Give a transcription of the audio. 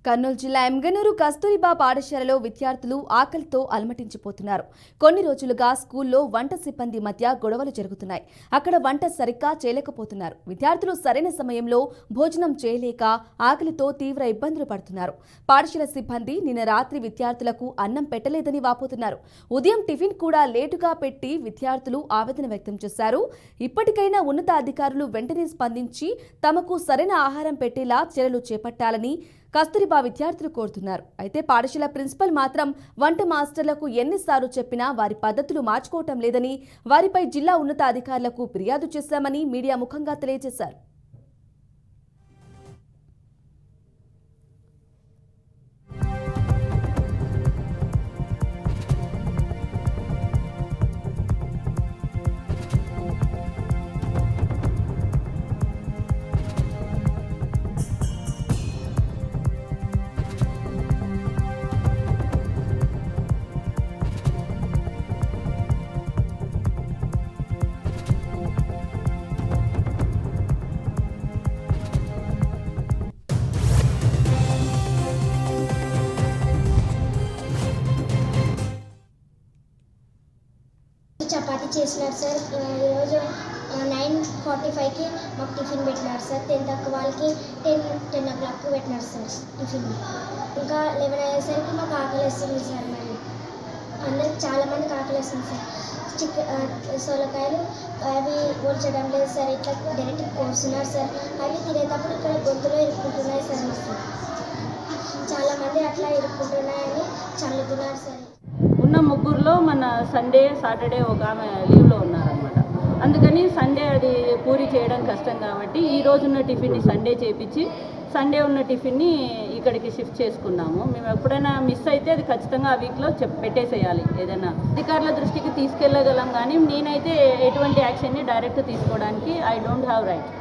కర్నూలు జిల్లా ఎంగనూరు కస్తూరిబా పాఠశాలలో విద్యార్థులు ఆకలితో అలమటించిపోతున్నారు. కొన్ని రోజులుగా స్కూల్లో వంట సిబ్బంది మధ్య గొడవలు జరుగుతున్నాయి. అక్కడ వంట సరిగ్గా చేయలేకపోతున్నారు. విద్యార్థులు సరైన సమయంలో భోజనం చేయలేక ఆకలితో తీవ్ర ఇబ్బందులు పడుతున్నారు. పాఠశాల సిబ్బంది నిన్న రాత్రి విద్యార్థులకు అన్నం పెట్టలేదని వాపోతున్నారు. ఉదయం టిఫిన్ కూడా లేటుగా పెట్టి విద్యార్థులు ఆవేదన వ్యక్తం చేశారు. ఇప్పటికైనా ఉన్నతాధికారులు వెంటనే స్పందించి తమకు సరైన ఆహారం పెట్టేలా చర్యలు చేపట్టాలని కస్తూరిబా విద్యార్థులు కోరుతున్నారు. అయితే పాఠశాల ప్రిన్సిపల్ మాత్రం వంట మాస్టర్లకు ఎన్నిసార్లు చెప్పినా వారి పద్ధతులు మార్చుకోవటం లేదని, వారిపై జిల్లా ఉన్నతాధికారులకు ఫిర్యాదు చేశామని మీడియా ముఖంగా తెలియజేశారు. చపాతీ చేసినారు సార్. ఈరోజు 9:45కి మాకు టిఫిన్ పెట్టినారు సార్. 10 వాళ్ళకి 10 o'clock పెట్టినారు సార్ టిఫిన్. ఇంకా 11 అయ్యేసరికి మాకు ఆకలి వేస్తుంది సార్. మరి అందరికి చాలామందికి ఆకలి వేస్తుంది సార్. సొరకాయలు అవి ఒలచడం లేదు సార్. ఇట్లా డైరెక్ట్ కోస్తున్నారు సార్. అవి తినేటప్పుడు ఇక్కడ గొంతులో ఇరుక్కుంటున్నాయి సార్. చాలామంది అట్లా ఇరుక్కుంటున్నాయని చల్లుతున్నారు సార్. ఉన్న ముగ్గురులో మన సండే సాటర్డే ఒక ఆమె లీవ్లో ఉన్నారనమాట. అందుకని సండే అది పూరి చేయడం కష్టం కాబట్టి ఈ రోజున్న టిఫిన్ని సండే చేయించి సండే ఉన్న టిఫిన్ని ఇక్కడికి షిఫ్ట్ చేసుకున్నాము. మేము ఎప్పుడైనా మిస్ అయితే అది ఖచ్చితంగా ఆ వీక్లో పెట్టేసేయాలి. ఏదైనా అధికారుల దృష్టికి తీసుకెళ్ళగలం, కానీ నేనైతే ఎటువంటి యాక్షన్ని డైరెక్ట్ తీసుకోవడానికి ఐ డోంట్ హ్యావ్ రైట్.